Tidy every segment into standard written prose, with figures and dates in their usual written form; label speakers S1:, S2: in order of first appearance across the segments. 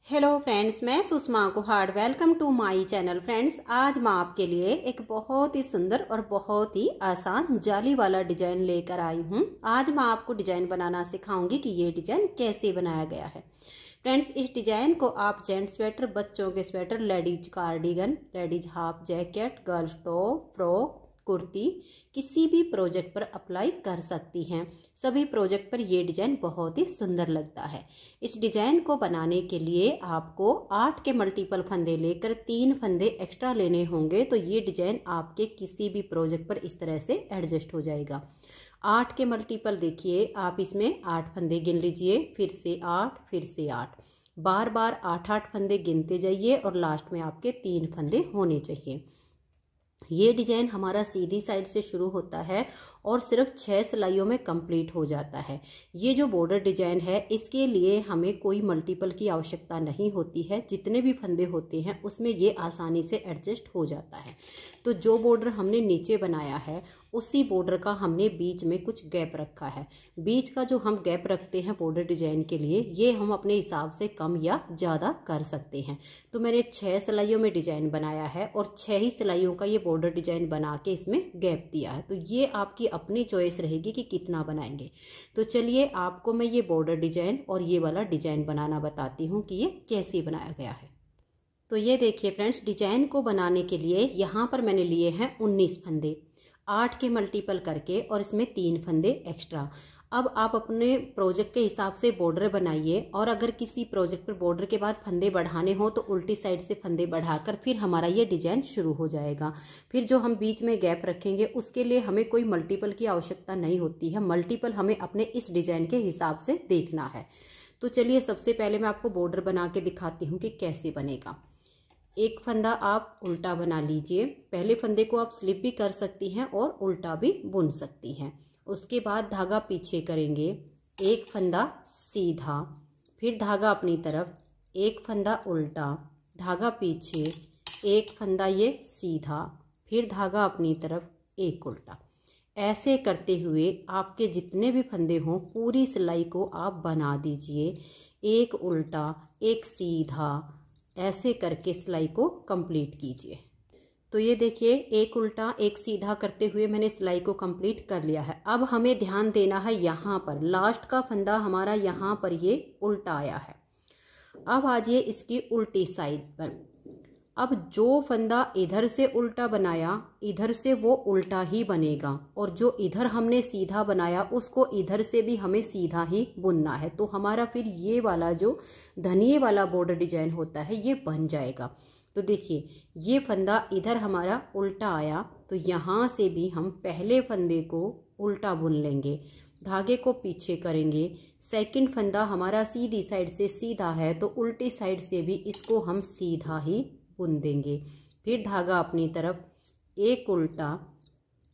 S1: Hello friends, मैं Sushma Kuhad. Welcome to my channel. Friends, आज मैं आपके लिए एक बहुत ही सुंदर और बहुत ही आसान जाली वाला डिजाइन लेकर आई हूँ। आज मैं आपको डिजाइन बनाना सिखाऊंगी कि ये डिजाइन कैसे बनाया गया है। फ्रेंड्स, इस डिजाइन को आप जेंट्स स्वेटर, बच्चों के sweater, ladies cardigan, ladies half jacket, girls top, frock, kurti, किसी भी प्रोजेक्ट पर अप्लाई कर सकती हैं। सभी प्रोजेक्ट पर ये डिजाइन बहुत ही सुंदर लगता है। इस डिजाइन को बनाने के लिए आपको 8 के मल्टीपल फंदे लेकर 3 फंदे एक्स्ट्रा लेने होंगे, तो ये डिजाइन आपके किसी भी प्रोजेक्ट पर इस तरह से एडजस्ट हो जाएगा। 8 के मल्टीपल देखिए, आप इसमें 8 फंदे गिन लीजिए, फिर से 8, फिर से 8, बार बार 8-8 फंदे गिनते जाइए और लास्ट में आपके 3 फंदे होने चाहिए। ये डिजाइन हमारा सीधी साइड से शुरू होता है और सिर्फ 6 सिलाइयों में कंप्लीट हो जाता है। ये जो बॉर्डर डिजाइन है, इसके लिए हमें कोई मल्टीपल की आवश्यकता नहीं होती है। जितने भी फंदे होते हैं उसमें ये आसानी से एडजस्ट हो जाता है। तो जो बॉर्डर हमने नीचे बनाया है उसी बॉर्डर का हमने बीच में कुछ गैप रखा है। बीच का जो हम गैप रखते हैं बॉर्डर डिजाइन के लिए, ये हम अपने हिसाब से कम या ज़्यादा कर सकते हैं। तो मैंने 6 सिलाइयों में डिजाइन बनाया है और 6 ही सिलाइयों का ये बॉर्डर डिजाइन बना के इसमें गैप दिया है। तो ये आपकी अपनी चॉइस रहेगी कि कितना बनाएंगे। तो चलिए आपको मैं ये बॉर्डर डिजाइन और ये वाला डिजाइन बनाना बताती हूँ कि ये कैसे बनाया गया है। तो ये देखिए फ्रेंड्स, डिजाइन को बनाने के लिए यहाँ पर मैंने लिए हैं 19 फंदे, 8 के मल्टीपल करके और इसमें 3 फंदे एक्स्ट्रा। अब आप अपने प्रोजेक्ट के हिसाब से बॉर्डर बनाइए, और अगर किसी प्रोजेक्ट पर बॉर्डर के बाद फंदे बढ़ाने हो तो उल्टी साइड से फंदे बढ़ाकर फिर हमारा ये डिजाइन शुरू हो जाएगा। फिर जो हम बीच में गैप रखेंगे उसके लिए हमें कोई मल्टीपल की आवश्यकता नहीं होती है। मल्टीपल हमें अपने इस डिजाइन के हिसाब से देखना है। तो चलिए सबसे पहले मैं आपको बॉर्डर बना के दिखाती हूँ कि कैसे बनेगा। एक फंदा आप उल्टा बना लीजिए। पहले फंदे को आप स्लिप भी कर सकती हैं और उल्टा भी बुन सकती हैं। उसके बाद धागा पीछे करेंगे, एक फंदा सीधा, फिर धागा अपनी तरफ, एक फंदा उल्टा, धागा पीछे, एक फंदा ये सीधा, फिर धागा अपनी तरफ, एक उल्टा। ऐसे करते हुए आपके जितने भी फंदे हों पूरी सिलाई को आप बना दीजिए। एक उल्टा, एक सीधा, ऐसे करके सिलाई को कंप्लीट कीजिए। तो ये देखिए, एक उल्टा एक सीधा करते हुए मैंने सिलाई को कंप्लीट कर लिया है। अब हमें ध्यान देना है यहाँ पर, लास्ट का फंदा हमारा यहाँ पर ये उल्टा आया है। अब आ जाइए इसकी उल्टी साइड पर। अब जो फंदा इधर से उल्टा बनाया, इधर से वो उल्टा ही बनेगा, और जो इधर हमने सीधा बनाया उसको इधर से भी हमें सीधा ही बुनना है। तो हमारा फिर ये वाला जो धनिये वाला बॉर्डर डिजाइन होता है ये बन जाएगा। तो देखिए, ये फंदा इधर हमारा उल्टा आया, तो यहाँ से भी हम पहले फंदे को उल्टा बुन लेंगे, धागे को पीछे करेंगे। सेकंड फंदा हमारा सीधी साइड से सीधा है, तो उल्टी साइड से भी इसको हम सीधा ही बुन देंगे। फिर धागा अपनी तरफ, एक उल्टा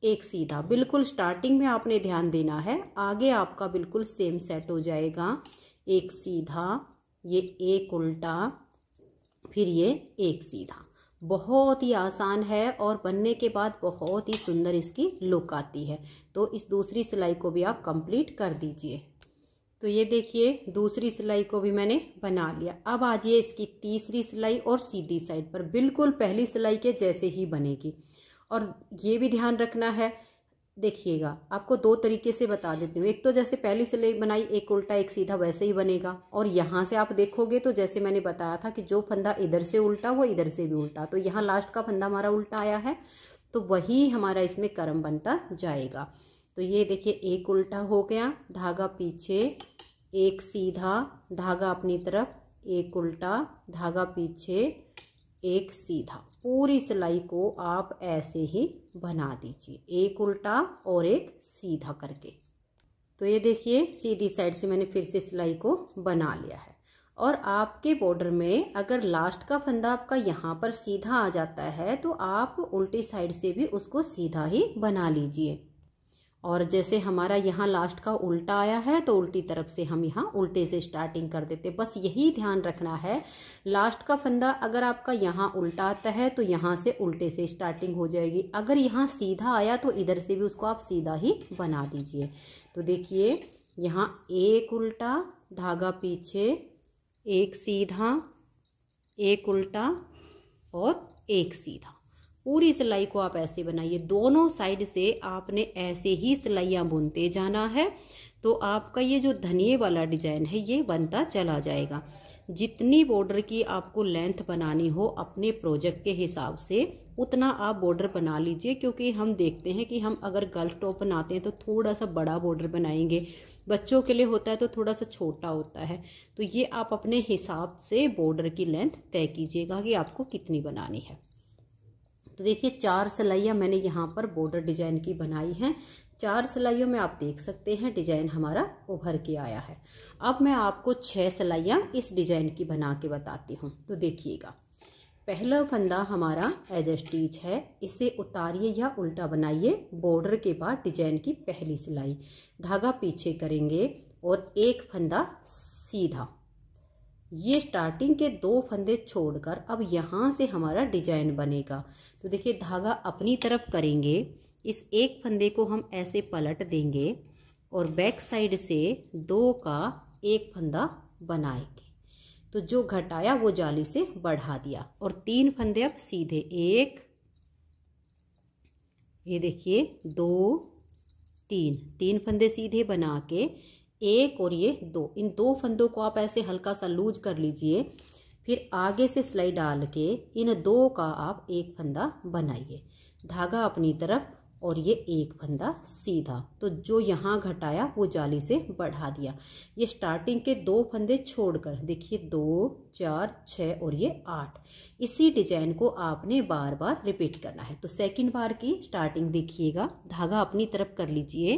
S1: एक सीधा। बिल्कुल स्टार्टिंग में आपने ध्यान देना है, आगे आपका बिल्कुल सेम सेट हो जाएगा। एक सीधा, ये एक उल्टा, फिर ये एक सीधा। बहुत ही आसान है और बनने के बाद बहुत ही सुंदर इसकी लुक आती है। तो इस दूसरी सिलाई को भी आप कंप्लीट कर दीजिए। तो ये देखिए, दूसरी सिलाई को भी मैंने बना लिया। अब आ जाइए इसकी तीसरी सिलाई और सीधी साइड पर बिल्कुल पहली सिलाई के जैसे ही बनेगी। और ये भी ध्यान रखना है, देखिएगा आपको 2 तरीके से बता देती हूँ। एक तो जैसे पहली सिलाई बनाई एक उल्टा एक सीधा, वैसे ही बनेगा। और यहाँ से आप देखोगे तो जैसे मैंने बताया था कि जो फंदा इधर से उल्टा वो इधर से भी उल्टा, तो यहाँ लास्ट का फंदा हमारा उल्टा आया है, तो वही हमारा इसमें क्रम बनता जाएगा। तो ये देखिए, एक उल्टा हो गया, धागा पीछे, एक सीधा, धागा अपनी तरफ, एक उल्टा, धागा पीछे, एक सीधा। पूरी सिलाई को आप ऐसे ही बना दीजिए, एक उल्टा और एक सीधा करके। तो ये देखिए, सीधी साइड से मैंने फिर से सिलाई को बना लिया है। और आपके बॉर्डर में अगर लास्ट का फंदा आपका यहाँ पर सीधा आ जाता है तो आप उल्टी साइड से भी उसको सीधा ही बना लीजिए। और जैसे हमारा यहाँ लास्ट का उल्टा आया है तो उल्टी तरफ से हम यहाँ उल्टे से स्टार्टिंग कर देते। बस यही ध्यान रखना है, लास्ट का फंदा अगर आपका यहाँ उल्टा आता है तो यहाँ से उल्टे से स्टार्टिंग हो जाएगी। अगर यहाँ सीधा आया तो इधर से भी उसको आप सीधा ही बना दीजिए। तो देखिए, यहाँ एक उल्टा, धागा पीछे, एक सीधा, एक उल्टा और एक सीधा। पूरी सिलाई को आप ऐसे बनाइए, दोनों साइड से आपने ऐसे ही सिलाइयाँ बुनते जाना है। तो आपका ये जो धनिये वाला डिजाइन है ये बनता चला जाएगा। जितनी बॉर्डर की आपको लेंथ बनानी हो अपने प्रोजेक्ट के हिसाब से उतना आप बॉर्डर बना लीजिए, क्योंकि हम देखते हैं कि हम अगर गर्ल्स टॉप बनाते हैं तो थोड़ा सा बड़ा बॉर्डर बनाएंगे, बच्चों के लिए होता है तो थोड़ा सा छोटा होता है। तो ये आप अपने हिसाब से बॉर्डर की लेंथ तय कीजिएगा कि आपको कितनी बनानी है। तो देखिए 4 सिलाइयाँ मैंने यहाँ पर बॉर्डर डिजाइन की बनाई हैं। 4 सिलाइयों में आप देख सकते हैं डिजाइन हमारा उभर के आया है। अब मैं आपको 6 सिलाइयाँ इस डिजाइन की बना के बताती हूँ। तो देखिएगा, पहला फंदा हमारा एज स्टिच है, इसे उतारिए या उल्टा बनाइए बॉर्डर के बाद डिजाइन की पहली सिलाई, धागा पीछे करेंगे और एक फंदा सीधा। ये स्टार्टिंग के 2 फंदे छोड़कर अब यहाँ से हमारा डिजाइन बनेगा। तो देखिए धागा अपनी तरफ करेंगे, इस एक फंदे को हम ऐसे पलट देंगे और बैक साइड से 2 का एक फंदा बनाएंगे। तो जो घटाया वो जाली से बढ़ा दिया और 3 फंदे अब सीधे, एक, ये देखिए 2 3 फंदे सीधे बना के एक और ये 2, इन 2 फंदों को आप ऐसे हल्का सा लूज कर लीजिए। फिर आगे से सिलाई डाल के इन 2 का आप एक फंदा बनाइए, धागा अपनी तरफ और ये एक फंदा सीधा। तो जो यहाँ घटाया वो जाली से बढ़ा दिया। ये स्टार्टिंग के 2 फंदे छोड़कर देखिए 2 4 6 और ये 8। इसी डिजाइन को आपने बार बार रिपीट करना है। तो सेकंड बार की स्टार्टिंग देखिएगा, धागा अपनी तरफ कर लीजिए,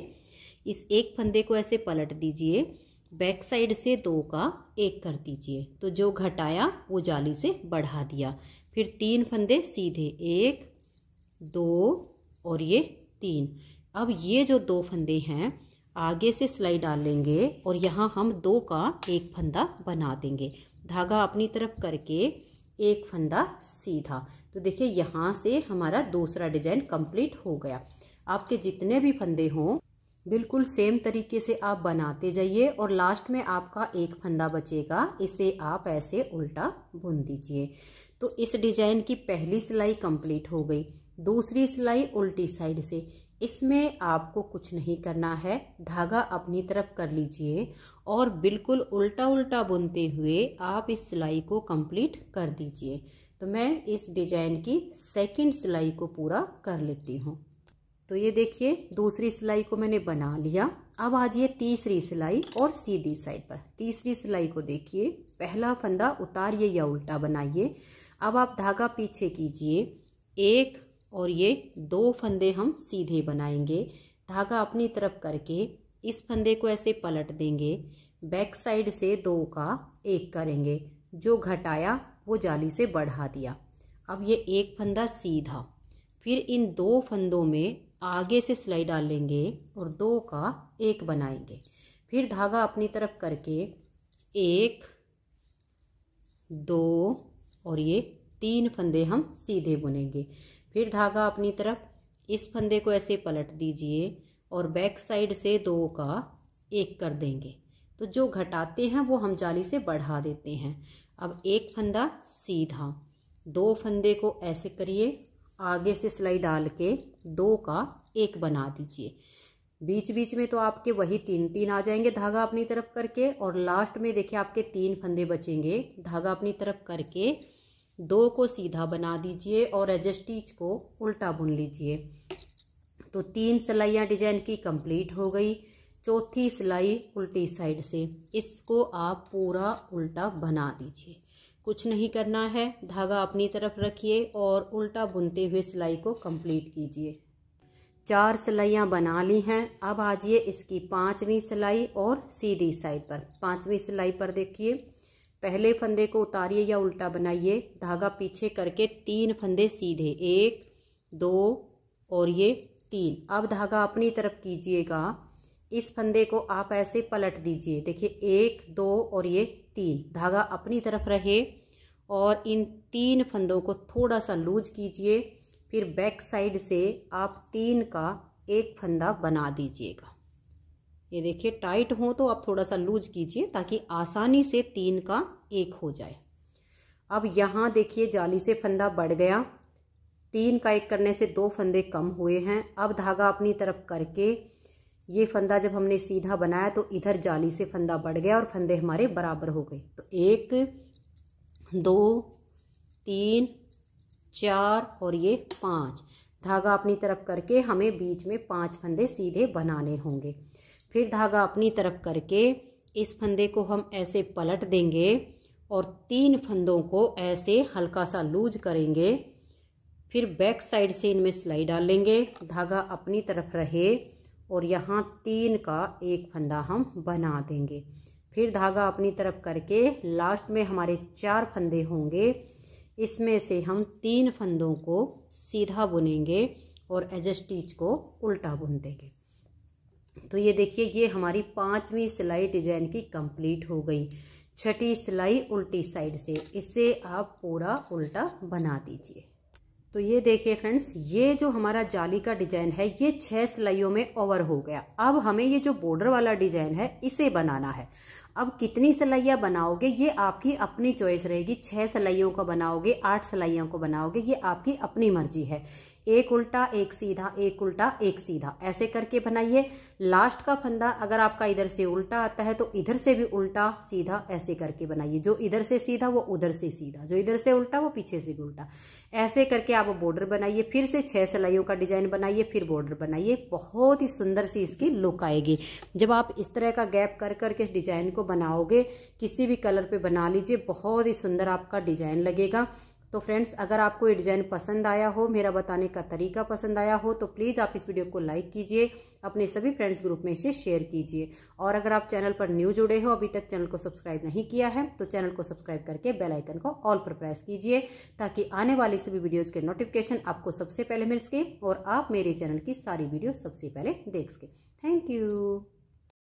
S1: इस एक फंदे को ऐसे पलट दीजिए, बैक साइड से 2 का एक कर दीजिए। तो जो घटाया वो जाली से बढ़ा दिया। फिर 3 फंदे सीधे, 1 2 और ये 3। अब ये जो 2 फंदे हैं आगे से सिलाई डालेंगे और यहाँ हम 2 का एक फंदा बना देंगे, धागा अपनी तरफ करके एक फंदा सीधा। तो देखिए यहाँ से हमारा दूसरा डिजाइन कंप्लीट हो गया। आपके जितने भी फंदे हों बिल्कुल सेम तरीके से आप बनाते जाइए और लास्ट में आपका एक फंदा बचेगा, इसे आप ऐसे उल्टा बुन दीजिए। तो इस डिजाइन की पहली सिलाई कंप्लीट हो गई। दूसरी सिलाई उल्टी साइड से, इसमें आपको कुछ नहीं करना है, धागा अपनी तरफ कर लीजिए और बिल्कुल उल्टा उल्टा बुनते हुए आप इस सिलाई को कंप्लीट कर दीजिए। तो मैं इस डिजाइन की सेकंड सिलाई को पूरा कर लेती हूँ। तो ये देखिए दूसरी सिलाई को मैंने बना लिया। अब आ जाइए तीसरी सिलाई और सीधी साइड पर। तीसरी सिलाई को देखिए, पहला फंदा उतारिए या उल्टा बनाइए। अब आप धागा पीछे कीजिए, एक और ये 2 फंदे हम सीधे बनाएंगे, धागा अपनी तरफ करके इस फंदे को ऐसे पलट देंगे, बैक साइड से 2 का एक करेंगे, जो घटाया वो जाली से बढ़ा दिया। अब ये एक फंदा सीधा, फिर इन 2 फंदों में आगे से सिलाई डालेंगे और 2 का एक बनाएंगे। फिर धागा अपनी तरफ करके 1 2 और ये 3 फंदे हम सीधे बुनेंगे। फिर धागा अपनी तरफ, इस फंदे को ऐसे पलट दीजिए और बैक साइड से 2 का एक कर देंगे। तो जो घटाते हैं वो हम जाली से बढ़ा देते हैं। अब एक फंदा सीधा, 2 फंदे को ऐसे करिए, आगे से सिलाई डाल के 2 का एक बना दीजिए। बीच बीच में तो आपके वही 3 आ जाएंगे धागा अपनी तरफ करके, और लास्ट में देखिए आपके 3 फंदे बचेंगे, धागा अपनी तरफ करके 2 को सीधा बना दीजिए और एज स्टिच को उल्टा बुन लीजिए। तो 3 सिलाइयाँ डिजाइन की कंप्लीट हो गई। चौथी सिलाई उल्टी साइड से, इसको आप पूरा उल्टा बना दीजिए, कुछ नहीं करना है, धागा अपनी तरफ रखिए और उल्टा बुनते हुए सिलाई को कंप्लीट कीजिए। 4 सिलाइयाँ बना ली हैं। अब आ जाइए इसकी 5वीं सिलाई और सीधी साइड पर। 5वीं सिलाई पर देखिए, पहले फंदे को उतारिए या उल्टा बनाइए, धागा पीछे करके 3 फंदे सीधे, 1 2 और ये 3। अब धागा अपनी तरफ कीजिएगा, इस फंदे को आप ऐसे पलट दीजिए, देखिए 1 2 और ये 3, धागा अपनी तरफ रहे और इन 3 फंदों को थोड़ा सा लूज कीजिए। फिर बैक साइड से आप 3 का एक फंदा बना दीजिएगा। ये देखिए टाइट हो तो आप थोड़ा सा लूज कीजिए ताकि आसानी से 3 का एक हो जाए। अब यहाँ देखिए जाली से फंदा बढ़ गया, 3 का 1 करने से 2 फंदे कम हुए हैं। अब धागा अपनी तरफ करके ये फंदा जब हमने सीधा बनाया तो इधर जाली से फंदा बढ़ गया और फंदे हमारे बराबर हो गए। तो 1 2 3 4 और ये 5, धागा अपनी तरफ करके हमें बीच में 5 फंदे सीधे बनाने होंगे। फिर धागा अपनी तरफ करके इस फंदे को हम ऐसे पलट देंगे और 3 फंदों को ऐसे हल्का सा लूज करेंगे। फिर बैक साइड से इनमें सिलाई डाल लेंगे, धागा अपनी तरफ रहे और यहाँ 3 का 1 फंदा हम बना देंगे। फिर धागा अपनी तरफ करके लास्ट में हमारे 4 फंदे होंगे, इसमें से हम 3 फंदों को सीधा बुनेंगे और एज स्टिच को उल्टा बुन देंगे। तो ये देखिए ये हमारी 5वीं सिलाई डिजाइन की कंप्लीट हो गई। 6ठी सिलाई उल्टी साइड से, इससे आप पूरा उल्टा बना दीजिए। तो ये देखिए फ्रेंड्स, ये जो हमारा जाली का डिजाइन है ये 6 सिलाइयों में ओवर हो गया। अब हमें ये जो बॉर्डर वाला डिजाइन है इसे बनाना है। अब कितनी सिलाइयाँ बनाओगे ये आपकी अपनी चॉइस रहेगी। 6 सिलाइयों का बनाओगे, 8 सिलाइयों को बनाओगे, ये आपकी अपनी मर्जी है। 1 उल्टा 1 सीधा, 1 उल्टा 1 सीधा, ऐसे करके बनाइए। लास्ट का फंदा अगर आपका इधर से उल्टा आता है तो इधर से भी उल्टा सीधा ऐसे करके बनाइए। जो इधर से सीधा वो उधर से सीधा, जो इधर से उल्टा वो पीछे से भी उल्टा, ऐसे करके आप बॉर्डर बनाइए। फिर से 6 सिलाइयों का डिजाइन बनाइए, फिर बॉर्डर बनाइए। बहुत ही सुंदर सी इसकी लुक आएगी। जब आप इस तरह का गैप कर करके इस डिजाइन को बनाओगे, किसी भी कलर पे बना लीजिए, बहुत ही सुंदर आपका डिजाइन लगेगा। तो फ्रेंड्स, अगर आपको ये डिज़ाइन पसंद आया हो, मेरा बताने का तरीका पसंद आया हो, तो प्लीज़ आप इस वीडियो को लाइक कीजिए, अपने सभी फ्रेंड्स ग्रुप में इसे शेयर कीजिए। और अगर आप चैनल पर न्यू जुड़े हो, अभी तक चैनल को सब्सक्राइब नहीं किया है, तो चैनल को सब्सक्राइब करके बेल आइकन को ऑल पर प्रेस कीजिए, ताकि आने वाली सभी वीडियोज़ के नोटिफिकेशन आपको सबसे पहले मिल सके और आप मेरे चैनल की सारी वीडियो सबसे पहले देख सके। Thank you.